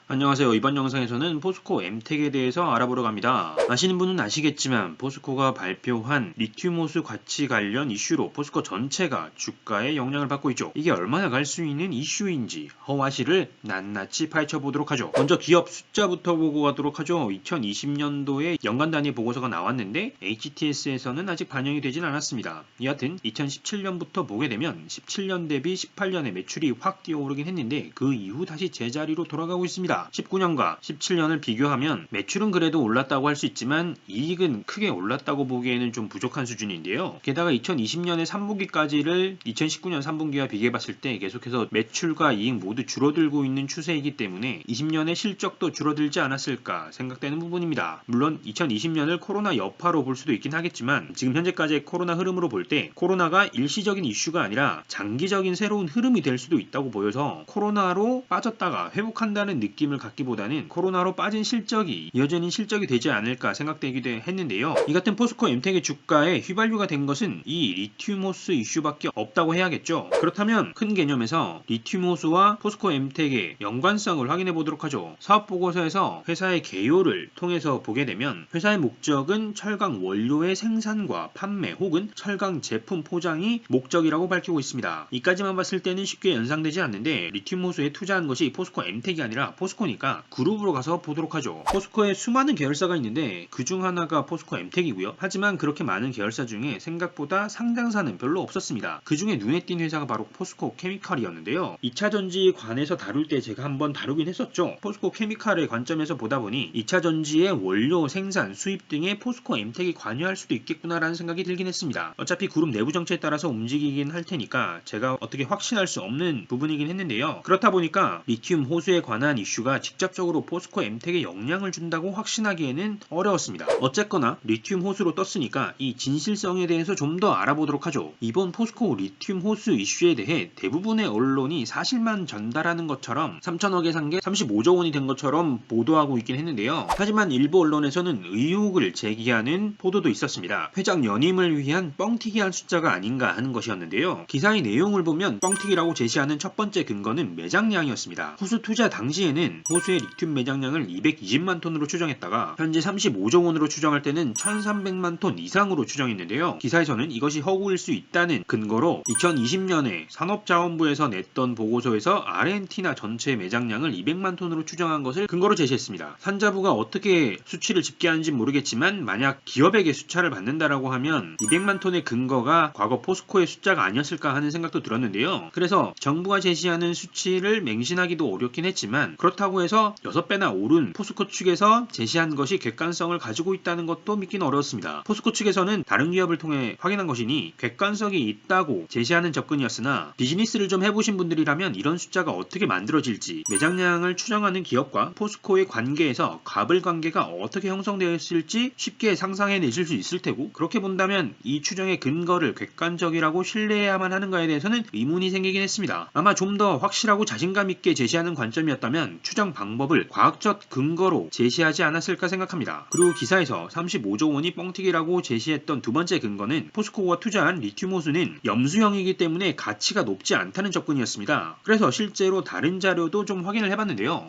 안녕하세요. 이번 영상에서는 포스코 엠텍에 대해서 알아보러 갑니다. 아시는 분은 아시겠지만 포스코가 발표한 리튬 호수 가치 관련 이슈로 포스코 전체가 주가에 영향을 받고 있죠. 이게 얼마나 갈 수 있는 이슈인지 허와시를 낱낱이 파헤쳐 보도록 하죠. 먼저 기업 숫자부터 보고 가도록 하죠. 2020년도에 연간 단위 보고서가 나왔는데 HTS에서는 아직 반영이 되진 않았습니다. 여하튼 2017년부터 보게 되면 17년 대비 18년에 매출이 확 뛰어오르긴 했는데 그 이후 다시 제자리로 돌아가고 있습니다. 19년과 17년을 비교하면 매출은 그래도 올랐다고 할 수 있지만 이익은 크게 올랐다고 보기에는 좀 부족한 수준인데요. 게다가 2020년의 3분기까지를 2019년 3분기와 비교해봤을 때 계속해서 매출과 이익 모두 줄어들고 있는 추세이기 때문에 20년의 실적도 줄어들지 않았을까 생각되는 부분입니다. 물론 2020년을 코로나 여파로 볼 수도 있긴 하겠지만 지금 현재까지의 코로나 흐름으로 볼 때 코로나가 일시적인 이슈가 아니라 장기적인 새로운 흐름이 될 수도 있다고 보여서 코로나로 빠졌다가 회복한다는 느낌을 갖기보다는 코로나로 빠진 실적이 이어지는 실적이 되지 않을까 생각되기도 했는데요. 이 같은 포스코 엠텍의 주가에 휘발유가 된 것은 이 리튬 호수 이슈밖에 없다고 해야겠죠. 그렇다면 큰 개념에서 리튬 호수와 포스코 엠텍의 연관성을 확인해 보도록 하죠. 사업 보고서에서 회사의 개요를 통해서 보게 되면 회사의 목적은 철강 원료의 생산과 판매 혹은 철강 제품 포장이 목적이라고 밝히고 있습니다. 이까지만 봤을 때는 쉽게 연상되지 않는데 리튬 호수에 투자한 것이 포스코 엠텍이 아니라 포스코니까 그룹으로 가서 보도록 하죠. 포스코에 수많은 계열사가 있는데 그중 하나가 포스코 엠텍이고요. 하지만 그렇게 많은 계열사 중에 생각보다 상장사는 별로 없었습니다. 그 중에 눈에 띈 회사가 바로 포스코 케미칼이었는데요. 2차 전지에 관해서 다룰 때 제가 한번 다루긴 했었죠. 포스코 케미칼의 관점에서 보다 보니 2차 전지의 원료 생산, 수입 등에 포스코 엠텍이 관여할 수도 있겠구나라는 생각이 들긴 했습니다. 어차피 그룹 내부 정책에 따라서 움직이긴 할 테니까 제가 어떻게 확신할 수 없는 부분이긴 했는데요. 그렇다 보니까 리튬 호수에 관한 이슈가 직접적으로 포스코 엠텍에 영향을 준다고 확신하기에는 어려웠습니다. 어쨌거나 리튬 호수로 떴으니까 이 진실성에 대해서 좀 더 알아보도록 하죠. 이번 포스코 리튬 호수 이슈에 대해 대부분의 언론이 사실만 전달하는 것처럼 3천억에 산 게 35조 원이 된 것처럼 보도하고 있긴 했는데요. 하지만 일부 언론에서는 의혹을 제기하는 보도도 있었습니다. 회장 연임을 위한 뻥튀기한 숫자가 아닌가 하는 것이었는데요. 기사의 내용을 보면 뻥튀기라고 제시하는 첫 번째 근거는 매장량이었습니다. 호수 투자 당시에는 호수의 리튬 매장량을 220만 톤으로 추정했다가 현재 35조 원으로 추정할 때는 1300만 톤 이상으로 추정했는데요. 기사에서는 이것이 허구일 수 있다는 근거로 2020년에 산업자원부에서 냈던 보고서에서 아르헨티나 전체 매장량을 200만 톤으로 추정한 것을 근거로 제시했습니다. 산자부가 어떻게 수치를 집계하는지 모르겠지만 만약 기업에게 수차를 받는다라고 하면 200만 톤의 근거가 과거 포스코의 숫자가 아니었을까 하는 생각도 들었는데요. 그래서 정부가 제시하는 수치를 맹신하기도 어렵긴 했지만 그렇다고 해서 6배나 오른 포스코 측에서 제시한 것이 객관성을 가지고 있다는 것도 믿기는 어렵습니다. 포스코 측에서는 다른 기업을 통해 확인한 것이니 객관성이 있다고 제시하는 접근이었으나 비즈니스를 좀 해보신 분들이라면 이런 숫자가 어떻게 만들어질지 매장량을 추정하는 기업과 포스코의 관계에서 갑을 관계가 어떻게 형성되었을지 쉽게 상상해내실 수 있을 테고 그렇게 본다면 이 추정의 근거를 객관적이라고 신뢰해야만 하는가에 대해서는 의문이 생기긴 했습니다. 아마 좀 더 확실하고 자신감 있게 제시하는 관점이었다면 추정 방법을 과학적 근거로 제시하지 않았을까 생각합니다. 그리고 기사에서 35조 원이 뻥튀기라고 제시했던 두 번째 근거는 포스코가 투자한 리튬 호수는 염수형이기 때문에 가치가 높지 않다는 접근이었습니다. 그래서 실제로 다른 자료도 좀 확인을 해봤는데요.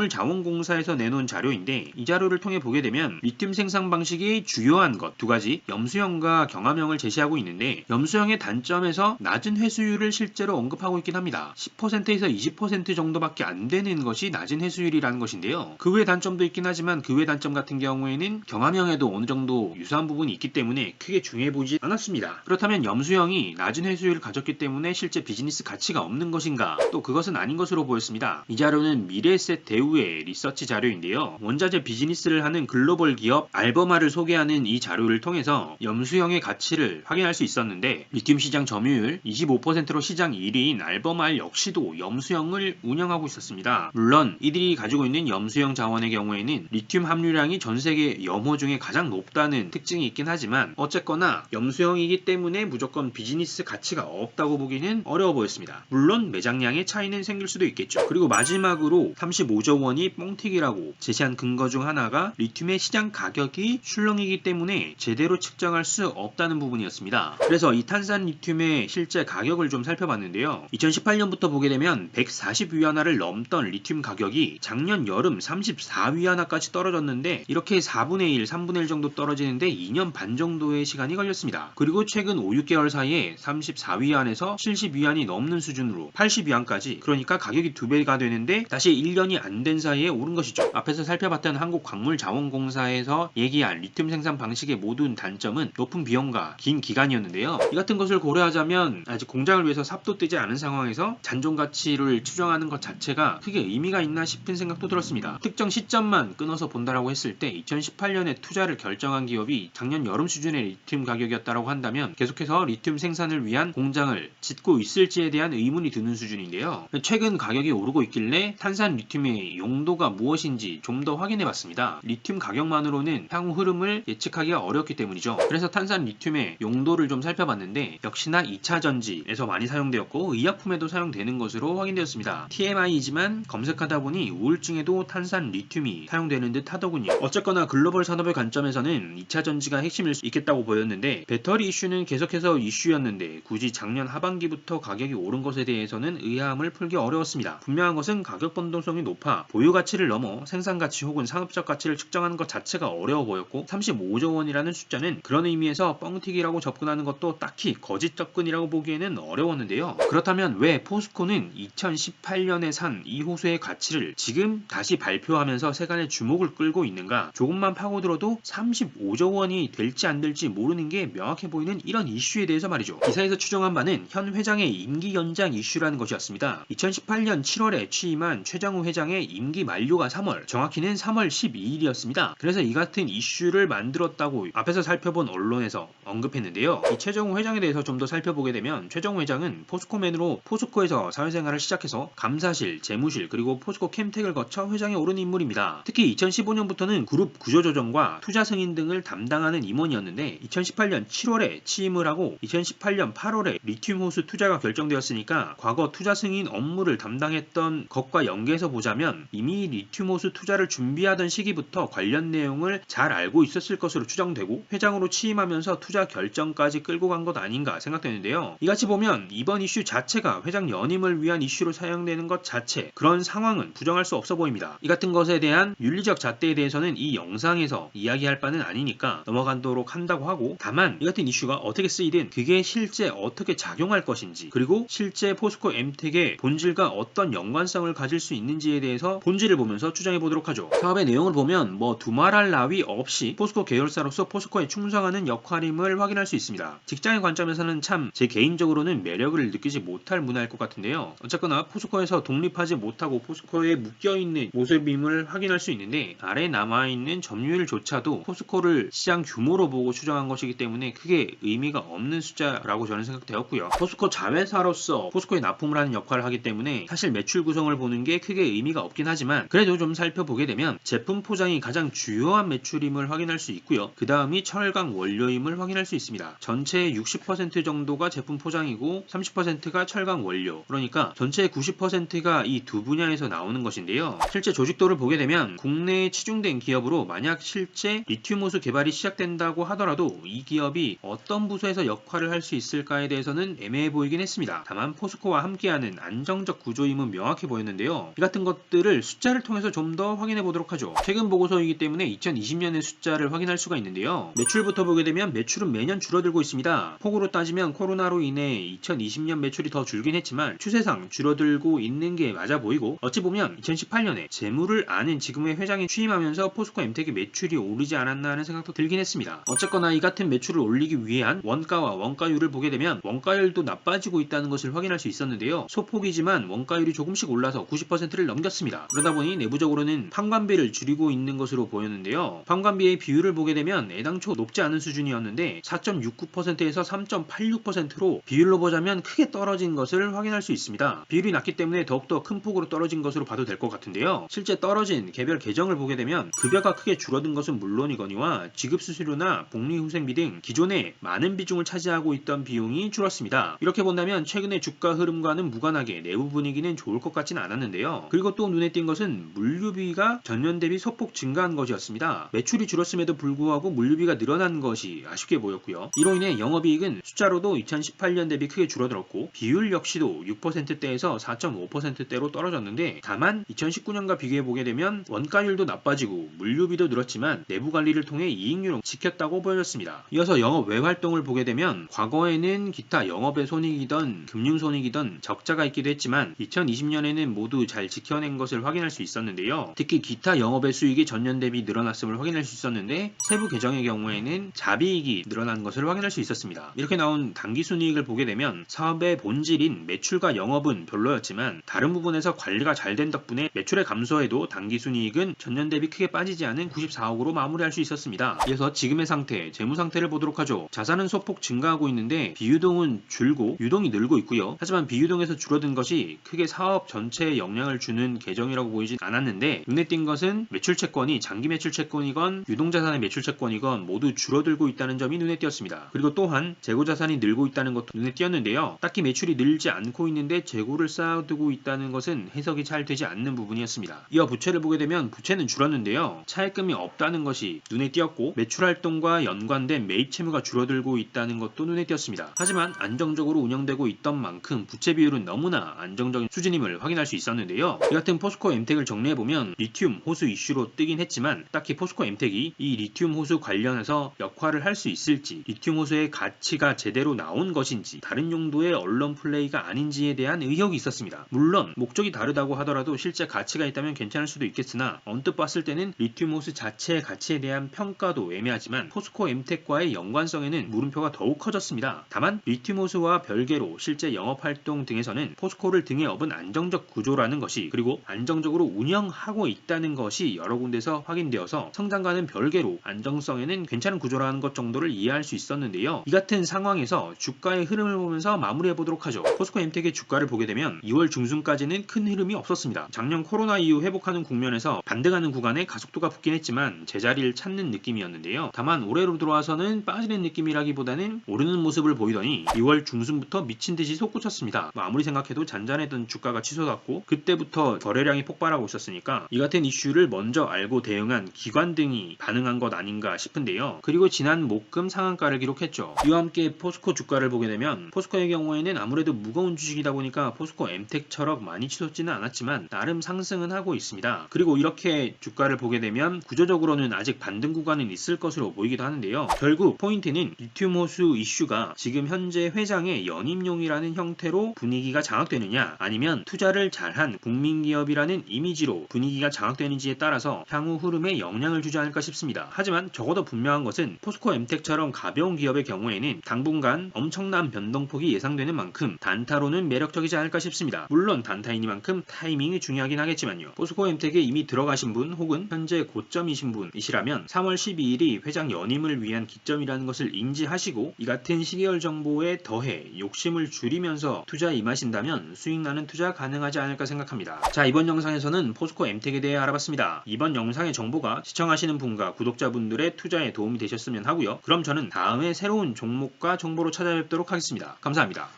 한국광물자원공사에서 내놓은 자료인데 이 자료를 통해 보게 되면 리튬 생산 방식이 주요한 것 두 가지 염수형과 경함형을 제시하고 있는데 염수형의 단점에서 낮은 회수율을 실제로 언급하고 있긴 합니다. 10%에서 20% 정도밖에 안 되는 것이 낮은 회수율이라는 것인데요. 그 외 단점도 있긴 하지만 그 외 단점 같은 경우에는 경함형에도 어느 정도 유사한 부분이 있기 때문에 크게 중요해 보이지 않았습니다. 그렇다면 염수형이 낮은 회수율을 가졌기 때문에 실제 비즈니스 가치가 없는 것인가? 또 그것은 아닌 것으로 보였습니다. 이 자료는 미래에셋 대우의 리서치 자료인데요. 원자재 비즈니스를 하는 글로벌 기업 알버마를 소개하는 이 자료를 통해서 염수형의 가치를 확인할 수 있었는데 리튬 시장 점유율 25%로 시장 1위인 알버마 역시도 염수형을 운영하고 있었습니다. 물론 이들이 가지고 있는 염수형 자원의 경우에는 리튬 함유량이 전 세계 염호 중에 가장 높다는 특징이 있긴 하지만 어쨌거나 염수형이기 때문에 무조건 비즈니스 가치가 없다고 보기는 어려워 보였습니다. 물론 매장량의 차이는 생길 수도 있겠죠. 그리고 마지막으로 35조 원이 뻥튀기라고 제시한 근거 중 하나가 리튬의 시장 가격이 출렁이기 때문에 제대로 측정할 수 없다는 부분이었습니다. 그래서 이 탄산 리튬의 실제 가격을 좀 살펴봤는데요. 2018년부터 보게 되면 140위안화를 넘던 리튬 가격이 작년 여름 34위안화까지 떨어졌는데 이렇게 4분의 1, 3분의 1 정도 떨어지는데 2년 반 정도의 시간이 걸렸습니다. 그리고 최근 5, 6개월 사이에 34위안에서 70위안이 넘는 수준으로 80위안까지, 그러니까 가격이 2배가 되는데 다시 1년이 안 된 사이에 오른 것이죠. 앞에서 살펴봤던 한국광물자원공사에서 얘기한 리튬 생산 방식의 모든 단점은 높은 비용과 긴 기간이었는데요. 이 같은 것을 고려하자면 아직 공장을 위해서 삽도 뜨지 않은 상황에서 잔존 가치를 추정하는 것 자체가 크게 의미가 있나 싶은 생각도 들었습니다. 특정 시점만 끊어서 본다라고 했을 때 2018년에 투자를 결정한 기업이 작년 여름 수준의 리튬 가격이었다고 한다면 계속해서 리튬 생산을 위한 공장을 짓고 있을지에 대한 의문이 드는 수준인데요. 최근 가격이 오르고 있길래 탄산 리튬의 용도가 무엇인지 좀 더 확인해 봤습니다. 리튬 가격만으로는 향후 흐름을 예측하기가 어렵기 때문이죠. 그래서 탄산 리튬의 용도를 좀 살펴봤는데 역시나 2차 전지에서 많이 사용되었고 의약품에도 사용되는 것으로 확인되었습니다. TMI이지만 검색하다 보니 우울증에도 탄산 리튬이 사용되는 듯 하더군요. 어쨌거나 글로벌 산업의 관점에서는 2차 전지가 핵심일 수 있겠다고 보였는데 배터리 이슈는 계속해서 이슈였는데 굳이 작년 하반기부터 가격이 오른 것에 대해서는 의아함을 풀기 어려웠습니다. 분명한 것은 가격 변동성이 높아 보유 가치를 넘어 생산 가치 혹은 산업적 가치를 측정하는 것 자체가 어려워 보였고 35조 원이라는 숫자는 그런 의미에서 뻥튀기라고 접근하는 것도 딱히 거짓 접근이라고 보기에는 어려웠는데요. 그렇다면 왜 포스코는 2018년에 산 이 호수의 가치를 지금 다시 발표하면서 세간의 주목을 끌고 있는가? 조금만 파고들어도 35조 원이 될지 안 될지 모르는 게 명확해 보이는 이런 이슈에 대해서 말이죠. 기사에서 추정한 바는 현 회장의 임기 연장 이슈라는 것이었습니다. 2018년 7월에 취임한 최정우 회장의 임기 만료가 3월, 정확히는 3월 12일이었습니다. 그래서 이 같은 이슈를 만들었다고 앞에서 살펴본 언론에서 언급했는데요. 이 최정우 회장에 대해서 좀 더 살펴보게 되면 최정우 회장은 포스코맨으로 포스코에서 사회생활을 시작해서 감사실, 재무실, 그리고 포스코 캠텍을 거쳐 회장에 오른 인물입니다. 특히 2015년부터는 그룹 구조조정과 투자 승인 등을 담당하는 임원이었는데 2018년 7월에 취임을 하고 2018년 8월에 리튬 호수 투자가 결정되었으니까 과거 투자 승인 업무를 담당했던 것과 연계해서 보자면 이미 리튬 호수 투자를 준비하던 시기부터 관련 내용을 잘 알고 있었을 것으로 추정되고 회장으로 취임하면서 투자 결정까지 끌고 간 것 아닌가 생각되는데요. 이같이 보면 이번 이슈 자체가 회장 연임을 위한 이슈로 사용되는 것 자체, 그런 상황은 부정할 수 없어 보입니다. 이 같은 것에 대한 윤리적 잣대에 대해서는 이 영상에서 이야기할 바는 아니니까 넘어가도록 한다고 하고, 다만 이 같은 이슈가 어떻게 쓰이든 그게 실제 어떻게 작용할 것인지, 그리고 실제 포스코 엠텍의 본질과 어떤 연관성을 가질 수 있는지에 대해서 본질을 보면서 추정해 보도록 하죠. 사업의 내용을 보면 뭐 두말할 나위 없이 포스코 계열사로서 포스코에 충성하는 역할임을 확인할 수 있습니다. 직장의 관점에서는 참 제 개인적으로는 매력을 느끼지 못할 문화일 것 같은데요. 어쨌거나 포스코에서 독립하지 못하고 포스코에 묶여있는 모습임을 확인할 수 있는데 아래 남아있는 점유율조차도 포스코를 시장 규모로 보고 추정한 것이기 때문에 크게 의미가 없는 숫자라고 저는 생각되었고요. 포스코 자회사로서 포스코에 납품을 하는 역할을 하기 때문에 사실 매출 구성을 보는 게 크게 의미가 없긴 하지만 그래도 좀 살펴보게 되면 제품 포장이 가장 주요한 매출임을 확인할 수 있고요. 그 다음이 철강 원료임을 확인할 수 있습니다. 전체의 60% 정도가 제품 포장이고 30%가 철강 원료, 그러니까 전체의 90%가 이 두 분야에서 나오는 것인데요. 실제 조직도를 보게 되면 국내에 치중된 기업으로 만약 실제 리튬 호수 개발이 시작된다고 하더라도 이 기업이 어떤 부서에서 역할을 할 수 있을까에 대해서는 애매해 보이긴 했습니다. 다만 포스코와 함께하는 안정적 구조임은 명확해 보였는데요. 이 같은 것들을 숫자를 통해서 좀 더 확인해 보도록 하죠. 최근 보고서이기 때문에 2020년의 숫자를 확인할 수가 있는데요. 매출부터 보게 되면 매출은 매년 줄어들고 있습니다. 폭으로 따지면 코로나로 인해 2020년 매출이 더 줄긴 했지만 추세상 줄어들고 있는 게 맞아 보이고, 어찌 보면 2018년에 재무를 아는 지금의 회장이 취임하면서 포스코 엠텍의 매출이 오르지 않았나 하는 생각도 들긴 했습니다. 어쨌거나 이 같은 매출을 올리기 위한 원가와 원가율을 보게 되면 원가율도 나빠지고 있다는 것을 확인할 수 있었는데요. 소폭이지만 원가율이 조금씩 올라서 90%를 넘겼습니다. 그러다 보니 내부적으로는 판관비를 줄이고 있는 것으로 보였는데요. 판관비의 비율을 보게 되면 애당초 높지 않은 수준이었는데 4.69%에서 3.86%로 비율로 보자면 크게 떨어진 것을 확인할 수 있습니다. 비율이 낮기 때문에 더욱더 큰 폭으로 떨어진 것으로 봐도 될 것 같은데요. 실제 떨어진 개별 계정을 보게 되면 급여가 크게 줄어든 것은 물론이거니와 지급수수료나 복리후생비 등 기존에 많은 비중을 차지하고 있던 비용이 줄었습니다. 이렇게 본다면 최근의 주가 흐름과는 무관하게 내부 분위기는 좋을 것 같진 않았는데요. 그리고 또 눈에 띈 것은 물류비가 전년 대비 소폭 증가한 것이었습니다. 매출이 줄었음에도 불구하고 물류비가 늘어난 것이 아쉽게 보였고요. 이로 인해 영업이익은 숫자로도 2018년 대비 크게 줄어들었고 비율 역시도 6%대에서 4.5%대로 떨어졌는데 있는데 다만 2019년과 비교해보게 되면 원가율도 나빠지고 물류비도 늘었지만 내부 관리를 통해 이익률은 지켰다고 보여졌습니다. 이어서 영업 외 활동을 보게 되면 과거에는 기타 영업의 손익이던 금융손익이던 적자가 있기도 했지만 2020년에는 모두 잘 지켜낸 것을 확인할 수 있었는데요. 특히 기타 영업의 수익이 전년 대비 늘어났음을 확인할 수 있었는데 세부 계정의 경우에는 자비익이 늘어난 것을 확인할 수 있었습니다. 이렇게 나온 당기순이익을 보게 되면 사업의 본질인 매출과 영업은 별로였지만 다른 부분에서 관리가 잘 된 덕분에 매출의 감소에도 당기순이익은 전년 대비 크게 빠지지 않은 94억으로 마무리할 수 있었습니다. 이어서 지금의 상태, 재무 상태를 보도록 하죠. 자산은 소폭 증가하고 있는데 비유동은 줄고 유동이 늘고 있고요. 하지만 비유동에서 줄어든 것이 크게 사업 전체에 영향을 주는 계정이라고 보이진 않았는데 눈에 띈 것은 매출 채권이 장기 매출 채권이건 유동자산의 매출 채권이건 모두 줄어들고 있다는 점이 눈에 띄었습니다. 그리고 또한 재고자산이 늘고 있다는 것도 눈에 띄었는데요. 딱히 매출이 늘지 않고 있는데 재고를 쌓아두고 있다는 것은 해석이 잘 되지 않는 부분이었습니다. 이어 부채를 보게 되면 부채는 줄었는데요. 차입금이 없다는 것이 눈에 띄었고 매출 활동과 연관된 매입 채무가 줄어들고 있다는 것도 눈에 띄었습니다. 하지만 안정적으로 운영되고 있던 만큼 부채 비율은 너무나 안정적인 수준임을 확인할 수 있었는데요. 이 같은 포스코 엠텍을 정리해보면 리튬 호수 이슈로 뜨긴 했지만 딱히 포스코 엠텍이 이 리튬 호수 관련해서 역할을 할 수 있을지 리튬 호수의 가치가 제대로 나온 것인지 다른 용도의 언론 플레이가 아닌지에 대한 의혹이 있었습니다. 물론 목적이 다르다고 하더라도 실제 가치가 있다면 괜찮을 수도 있겠으나 언뜻 봤을 때는 리튬 호수 자체의 가치에 대한 평가도 애매하지만 포스코 엠텍과의 연관성에는 물음표가 더욱 커졌습니다. 다만 리튬 호수와 별개로 실제 영업활동 등에서는 포스코를 등에 업은 안정적 구조라는 것이 그리고 안정적으로 운영하고 있다는 것이 여러 군데서 확인되어서 성장과는 별개로 안정성에는 괜찮은 구조라는 것 정도를 이해할 수 있었는데요. 이 같은 상황에서 주가의 흐름을 보면서 마무리해보도록 하죠. 포스코 엠텍의 주가를 보게 되면 2월 중순까지는 큰 흐름이 없었습니다. 작년 코로나 이후 회복하는 국면에서 반등하는 구간에 가속도가 붙긴 했지만 제자리를 찾는 느낌이었는데요. 다만 올해로 들어와서는 빠지는 느낌이라기보다는 오르는 모습을 보이더니 2월 중순부터 미친듯이 솟구쳤습니다. 아무리 생각해도 잔잔했던 주가가 치솟았고 그때부터 거래량이 폭발하고 있었으니까 이 같은 이슈를 먼저 알고 대응한 기관 등이 반응한 것 아닌가 싶은데요. 그리고 지난 목금 상한가를 기록했죠. 이와 함께 포스코 주가를 보게 되면 포스코의 경우에는 아무래도 무거운 주식이다 보니까 포스코 엠텍처럼 많이 치솟지는 않았지만 나름 상승은 하고 있습니다. 그리고 이렇게 주가를 보게 되면 구조적으로는 아직 반등 구간은 있을 것으로 보이기도 하는데요. 결국 포인트는 리튬 호수 이슈가 지금 현재 회장의 연임용이라는 형태로 분위기가 장악되느냐 아니면 투자를 잘한 국민기업이라는 이미지로 분위기가 장악되는지에 따라서 향후 흐름에 영향을 주지 않을까 싶습니다. 하지만 적어도 분명한 것은 포스코 엠텍처럼 가벼운 기업의 경우에는 당분간 엄청난 변동폭이 예상되는 만큼 단타로는 매력적이지 않을까 싶습니다. 물론 단타이니만큼 타이밍이 중요하긴 하겠지만요. 포스코 엠텍에 이미 들어가신 분 혹은 현재 고점이신 분이시라면 3월 12일이 회장 연임을 위한 기점이라는 것을 인지하시고 이 같은 시계열 정보에 더해 욕심을 줄이면서 투자에 임하신다면 수익나는 투자 가능하지 않을까 생각합니다. 자, 이번 영상에서는 포스코 엠텍에 대해 알아봤습니다. 이번 영상의 정보가 시청하시는 분과 구독자분들의 투자에 도움이 되셨으면 하고요. 그럼 저는 다음에 새로운 종목과 정보로 찾아뵙도록 하겠습니다. 감사합니다.